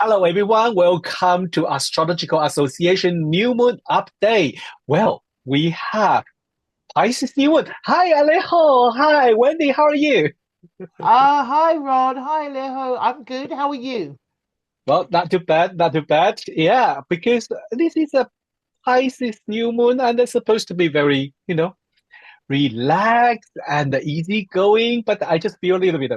Hello, everyone. Welcome to Astrological Association New Moon Update. Well, we have Pisces New Moon. Hi, Alejo. Hi, Wendy. How are you? Hi Rod. Hi Alejo. I'm good. How are you? Well, not too bad. Not too bad. Yeah, because this is a Pisces New Moon, and it's supposed to be very, relaxed and easygoing. But I just feel a little bit,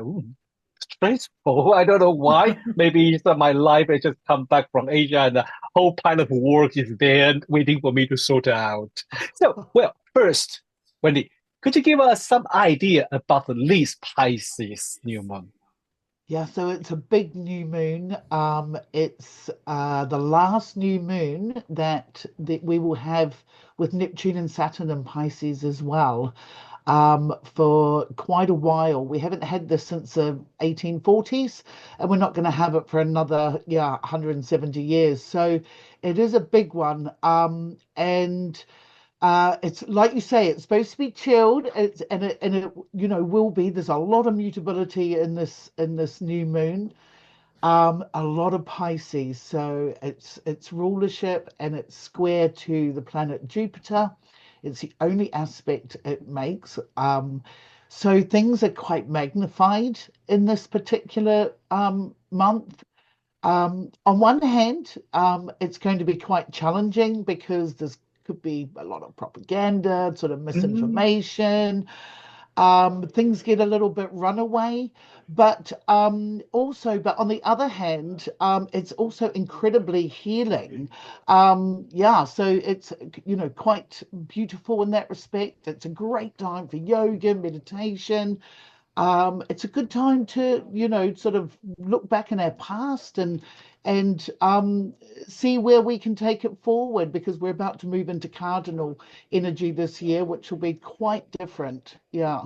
stressful. I don't know why. Maybe it's that my life has just come back from Asia and the whole pile of work is there waiting for me to sort out. So, well, first, Wendy, could you give us some idea about the least Pisces new moon? Yeah, so it's a big new moon. It's the last new moon that we will have with Neptune and Saturn and Pisces as well. For quite a while. We haven't had this since the 1840s, and we're not going to have it for another, 170 years. So it is a big one. And it's like you say, it's supposed to be chilled. It will be. There's a lot of mutability in this new moon. A lot of Pisces. So it's rulership and it's square to the planet Jupiter. It's the only aspect it makes. So things are quite magnified in this particular month. On one hand, it's going to be quite challenging because there's could be a lot of propaganda, sort of Mm, misinformation. Things get a little bit runaway, but but on the other hand, it's also incredibly healing. So it's quite beautiful in that respect. It's a great time for yoga, meditation. It's a good time to, sort of look back in our past and see where we can take it forward because we're about to move into cardinal energy this year, which will be quite different. Yeah.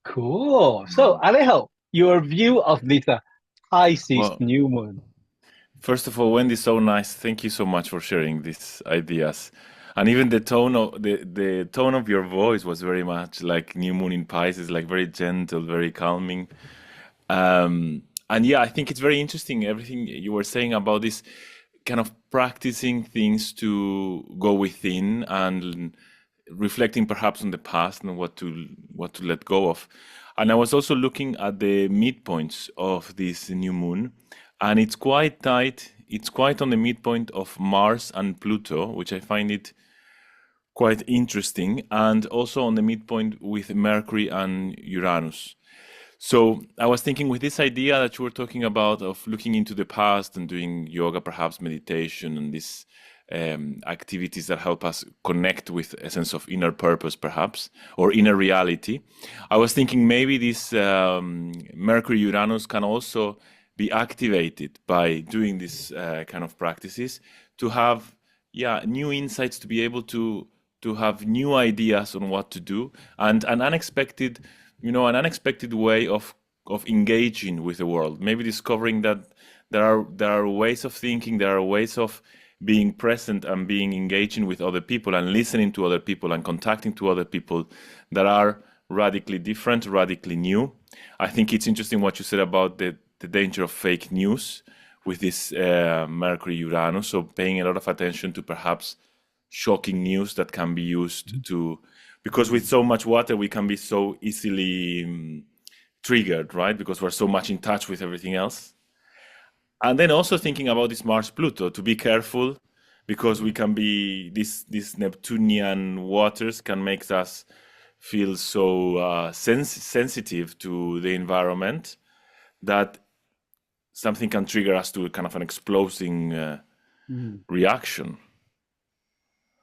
cool. So, Alejo, your view of this Pisces Well, new moon. first of all, Wendy, so nice. Thank you so much for sharing these ideas. And even the tone of your voice was very much like New Moon in Pisces, like very gentle, very calming. And yeah, I think it's very interesting everything you were saying about this kind of practicing things to go within and reflecting perhaps on the past and what to let go of. And I was also looking at the midpoints of this new moon, and it's quite tight. It's quite on the midpoint of Mars and Pluto, which I find it quite interesting, and also on the midpoint with Mercury and Uranus. So I was thinking with this idea that you were talking about of looking into the past and doing yoga, perhaps meditation, and these activities that help us connect with a sense of inner purpose, perhaps, or inner reality. I was thinking maybe this Mercury Uranus can also be activated by doing this kind of practices to have, yeah, new insights, to be able to have new ideas on what to do, and an unexpected way of engaging with the world. Maybe discovering that there are ways of thinking, there are ways of being present and being engaging with other people and listening to other people and contacting to other people that are radically different, radically new. I think it's interesting what you said about the danger of fake news with this Mercury Uranus. So paying a lot of attention to perhaps shocking news that can be used to, because with so much water we can be so easily triggered, right? Because we're so much in touch with everything else. And then also thinking about this Mars Pluto, to be careful, because we can be these Neptunian waters can make us feel so sensitive to the environment that something can trigger us to kind of an exploding reaction.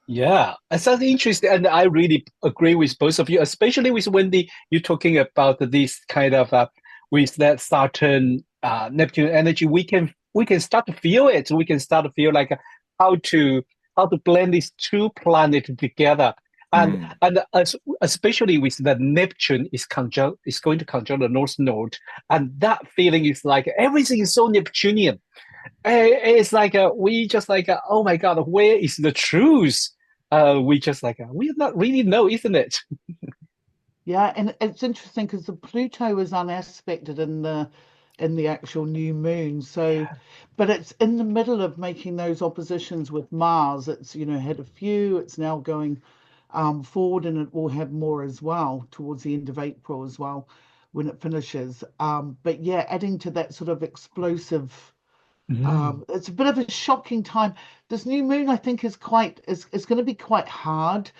Yeah, it sounds interesting, and I really agree with both of you, especially with Wendy. You're talking about this kind of with that Saturn Neptune energy. We can start to feel it. We can start to feel like how to how to blend these two planets together, and Mm. especially with the Neptune is going to conjunct the North Node, and that feeling is like everything is so Neptunian. It's like we just like oh my God, where is the truth? We just like we not really know, isn't it? Yeah, and it's interesting because the Pluto is unaspected in the in the actual new moon. So, but it's in the middle of making those oppositions with Mars. It's, had a few, it's now going forward, and it will have more as well towards the end of April as well when it finishes. But yeah, adding to that sort of explosive, Mm, it's a bit of a shocking time. This new moon, I think, is going to be quite hard.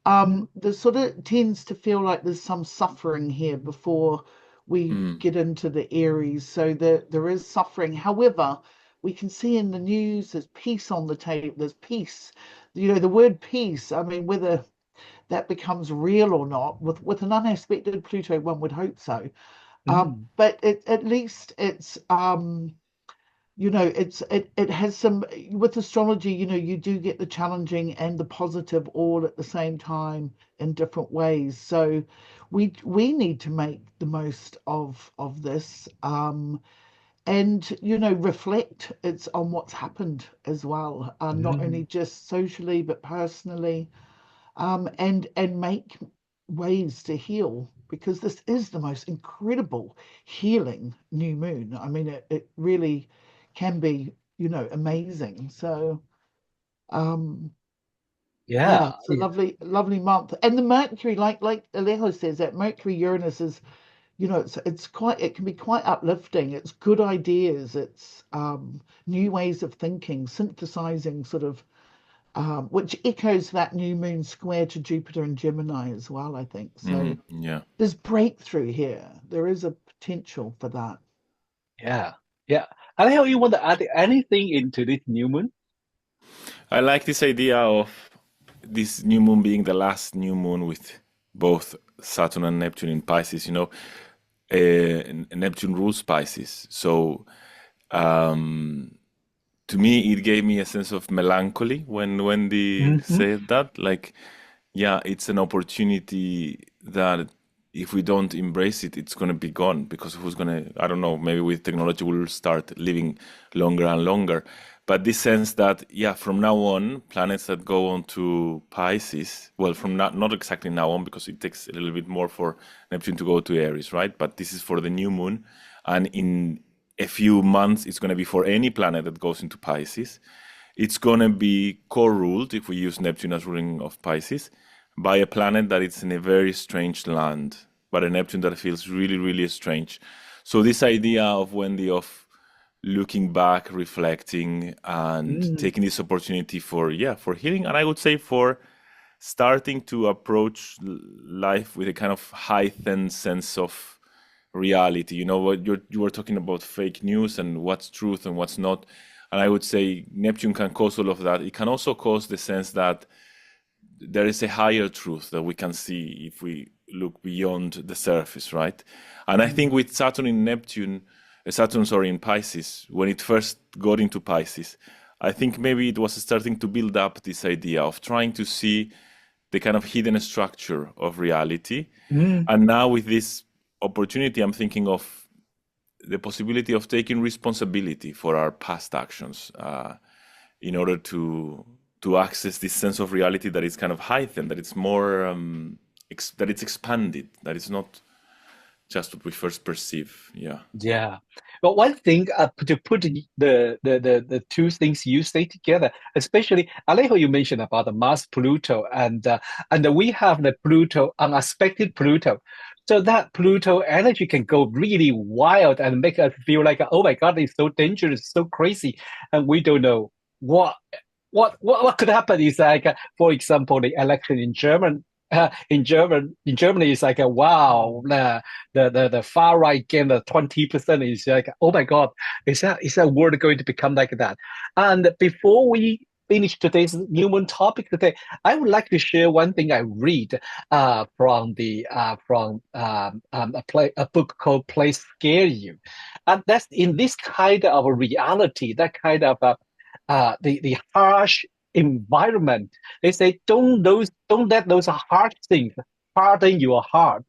mm, There sort of tends to feel like there's some suffering here before we Mm, get into the Aries. So there is suffering. However, we can see in the news there's peace on the table. There's peace. The word peace, I mean, whether that becomes real or not, with an unaspected Pluto, one would hope so. mm, But at least it has some, with astrology, you do get the challenging and the positive all at the same time in different ways. So we need to make the most of this, and reflect it's on what's happened as well, not only mm. just socially but personally, and make ways to heal, because this is the most incredible healing new moon. I mean, it really can be, amazing. So, um, yeah, Yeah, it's a lovely, lovely month. And the Mercury, like Alejo says, that Mercury Uranus is, it can be quite uplifting. It's good ideas. It's new ways of thinking, synthesizing sort of, which echoes that new moon square to Jupiter and Gemini as well, I think. So yeah. there's breakthrough here. There is a potential for that. yeah, yeah. Alejo, you want to add anything into this new moon? I like this idea of this new moon being the last new moon with both Saturn and Neptune in Pisces. Neptune rules Pisces. So um, to me, it gave me a sense of melancholy when Wendy Hmm. said that. Like, yeah, it's an opportunity that if we don't embrace it, it's going to be gone because who's going to, I don't know, maybe with technology we'll start living longer and longer. But this sense that, yeah, from now on, planets that go on to Pisces, well, from not exactly now on because it takes a little bit more for Neptune to go to Aries, right? But this is for the new moon. And in a few months, it's going to be for any planet that goes into Pisces. It's going to be co-ruled, if we use Neptune as ruling of Pisces, by a planet that is in a very strange land, but a Neptune that feels really, really strange. So this idea of Wendy of looking back, reflecting, and Mm, taking this opportunity for, yeah, for healing, and I would say for starting to approach life with a kind of heightened sense of reality. What you were talking about fake news and what's truth and what's not. And I would say Neptune can cause all of that. It can also cause the sense that there is a higher truth that we can see if we look beyond the surface, right? And I think mm, with Saturn, sorry, in Pisces, when it first got into Pisces, I think maybe it was starting to build up this idea of trying to see the kind of hidden structure of reality. mm. And now with this opportunity, I'm thinking of the possibility of taking responsibility for our past actions in order to access this sense of reality that is kind of heightened, that it's more that it's expanded, that it's not just what we first perceive. Yeah. Yeah. But one thing to put the two things you say together, especially Alejo, you mentioned about the Mars Pluto, and we have the Pluto, unexpected Pluto. So that Pluto energy can go really wild and make us feel like, oh my God, it's so dangerous, so crazy, and we don't know what what could happen. Is like, for example, the election in German. In Germany, it's like a wow, the far right gain the 20% is like, oh my God, is that world going to become like that? And before we finish today's new moon topic today, I would like to share one thing I read from a book called Play Scare You. And that's in this kind of a reality, that kind of the harsh environment. They say don't let those harsh things harden your heart.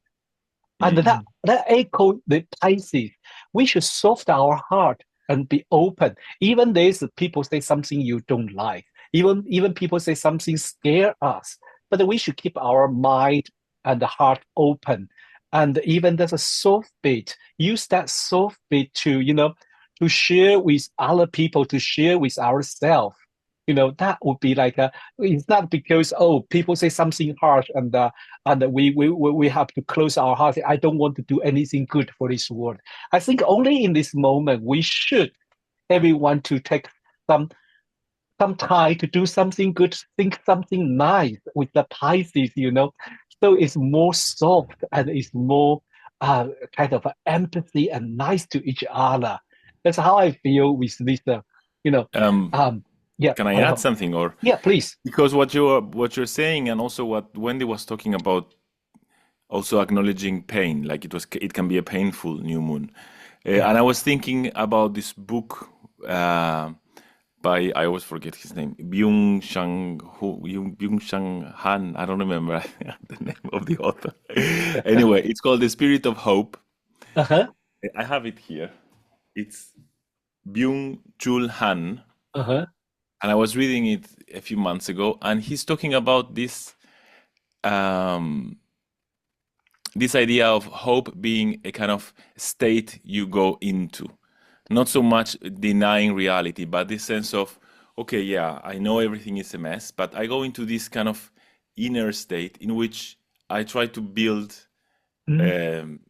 And that echo the Pisces. We should soft our heart and be open. Even there's people say something you don't like. Even people say something scare us. But we should keep our mind and the heart open and even there's a soft bit. Use that soft bit to, to share with other people, to share with ourselves. That would be like it's not because, oh, people say something harsh, and we have to close our hearts. I don't want to do anything good for this world. I think only in this moment we should everyone to take some time to do something good, think something nice with the Pisces. So it's more soft and it's more kind of empathy and nice to each other. That's how I feel with this, you know, Um, um, yeah, can I add Alejo. something, or Yeah, please. because what you're saying, and also what Wendy was talking about, also acknowledging pain, like it can be a painful new moon. And I was thinking about this book by, I always forget his name, Byung-Chang Han. I don't remember the name of the author. Anyway, it's called The Spirit of Hope. Uh-huh. I have it here. It's Byung-Chul Han, Uh-huh. and I was reading it a few months ago, and he's talking about um, this idea of hope being a kind of state you go into, not so much denying reality, but this sense of, okay, yeah, I know everything is a mess, but I go into this kind of inner state in which I try to build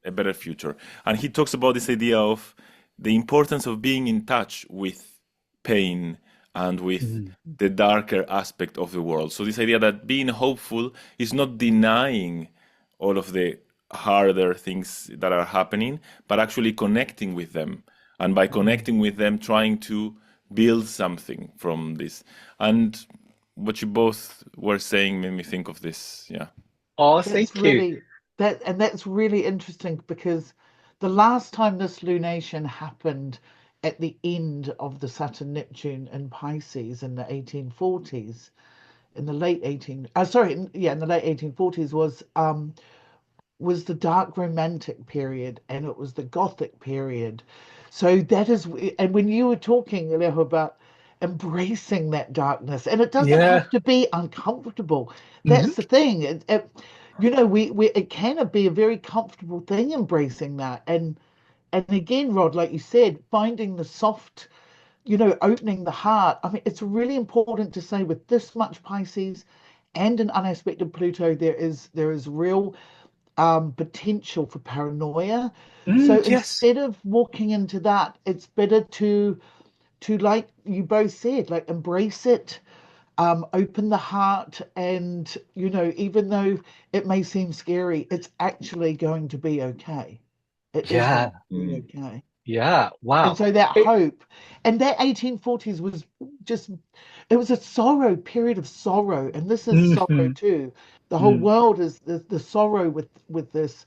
a better future. And he talks about this idea of the importance of being in touch with pain and with Mm. the darker aspect of the world. So this idea that being hopeful is not denying all of the harder things that are happening, but actually connecting with them. And by connecting with them, trying to build something from this. And what you both were saying made me think of this. Yeah. Oh, That's thank you. really that's really interesting because the last time this lunation happened at the end of the Saturn Neptune in Pisces in the 1840s, in the late 18 sorry, in the late 1840s was the dark romantic period and it was the gothic period. So that is, and when you were talking, Alejo, about embracing that darkness, and it doesn't Yeah. have to be uncomfortable. Mhm. That's the thing. We it can be a very comfortable thing embracing that. And again, Rod, like you said, finding the soft, opening the heart. I mean, it's really important to say with this much Pisces and an unaspected Pluto, there is real potential for paranoia. So Yes. instead of walking into that, it's better to like you both said, like embrace it, open the heart, and even though it may seem scary, it's actually going to be okay. It is going Yeah. to be okay. Yeah. And Wow. so that It, hope, and that 1840s was just, it was a period of sorrow, and this is sorrow mhm. too. The whole Mm. world is the sorrow with this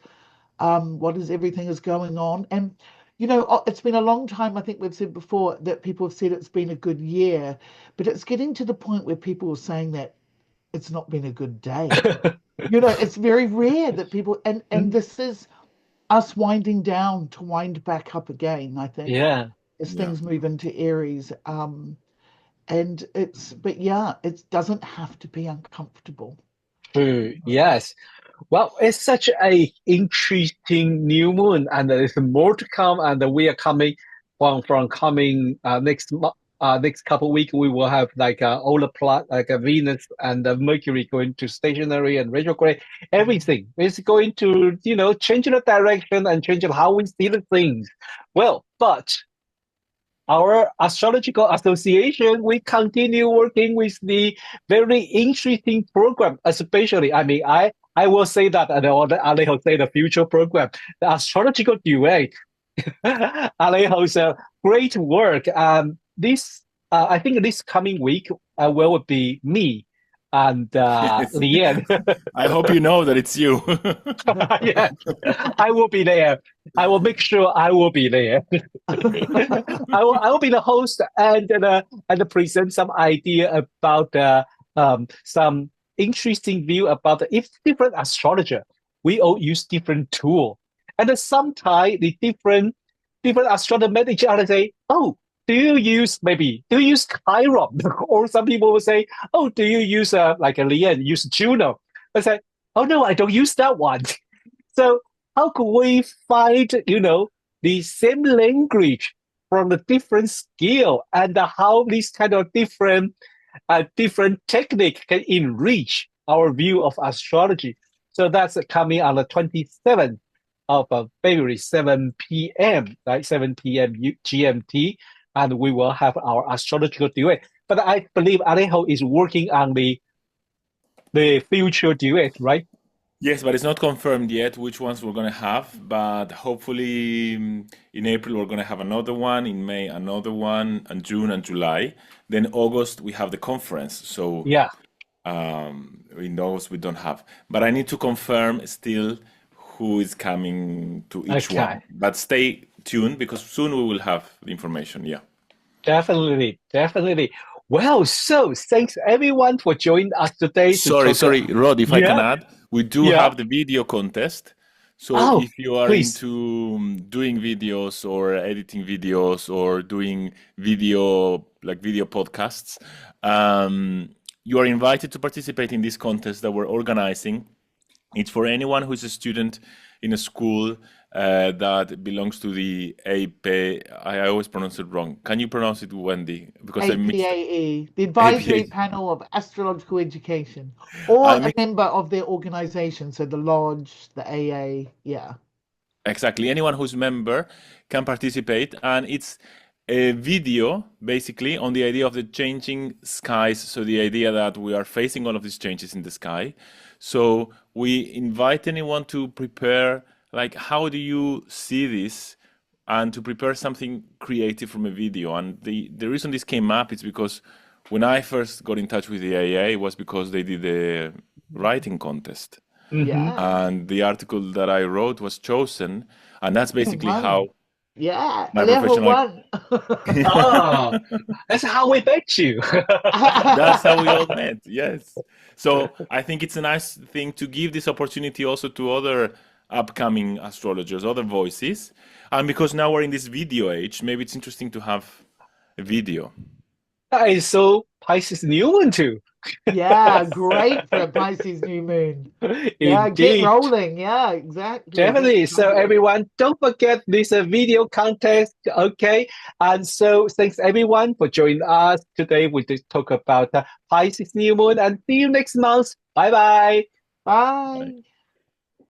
what is everything is going on. And it's been a long time. I think we've said before that people have said it's been a good year, but it's getting to the point where people are saying that it's not been a good day. It's very rare that people, and Mm. this is us winding down to wind back up again, I think, Yeah. as Yeah. things move into Aries. And but yeah, it doesn't have to be uncomfortable. True. Yes. Well, it's such a interesting new moon, and there's more to come. And we are coming from coming next couple of weeks. We will have like all the like Venus and Mercury going to stationary and retrograde. Everything is going to change the direction and change how we see the things. Well, but our astrological association, we continue working with the very interesting program, especially, I mean, I will say that, and Alejo say the future program, the astrological duet. Alejo's great work. I think this coming week will be me and Lian. I hope you know that it's you. Yes, I will be there. I will make sure I will be there. I will be the host and present some idea about some interesting view about if different astrologer we all use different tool and then sometimes the different astrologer met each other and say, oh, do you use Chiron? Or some people will say, oh, do you use like a Lian use Juno? I say, oh no, I don't use that one. So how could we find, the same language from the different skill, and how this kind of different technique can enrich our view of astrology. So that's coming on the 27th of February, 7 p.m., right? 7 p.m. GMT, and we will have our astrological duet. But I believe Alejo is working on the future duet, right? Yes, but it's not confirmed yet which ones we're going to have. But hopefully, in April, we're going to have another one, in May, another one, and June and July. Then August, we have the conference. So Yeah. in August, we don't have. But I need to confirm still who is coming to each Okay. one. But stay tuned because soon we will have the information. Yeah. Definitely, definitely. Well, so thanks everyone for joining us today to talk. Sorry, Rod, if I can Yeah, add, we do yeah. have the video contest. So Oh, if you are please. into doing videos or editing videos or doing video podcasts, you are invited to participate in this contest that we're organizing. It's for anyone who's a student in a school that belongs to the AP. I always pronounce it wrong. Can you pronounce it, Wendy? Because I mixed it. APAE, the Advisory APA. Panel of Astrological Education, or I a mixed member of their organization, so the lodge, the AA, yeah. Exactly. Anyone who's member can participate, and it's a video basically on the idea of the changing skies. So the idea that we are facing all of these changes in the sky. So we invite anyone to prepare, like, how do you see this, and to prepare something creative from a video. And the reason this came up is because when I first got in touch with the AA was because they did a writing contest. Mhm. Yeah. And the article that I wrote was chosen, and that's You basically won. how Yeah. my Alejo professional. won. Oh, that's how we met you. That's how we all met. Yes. So I think it's a nice thing to give this opportunity also to other upcoming astrologers, other voices, and because now we're in this video age, maybe it's interesting to have a video. That is so Pisces New Moon too. Yeah, great for a Pisces new moon. Yeah, get Indeed. rolling. Yeah, exactly. Get Definitely. So started. everyone, don't forget this video contest. Okay. And so thanks everyone for joining us today. We just talk about Pisces New Moon, and see you next month. Bye bye. Bye.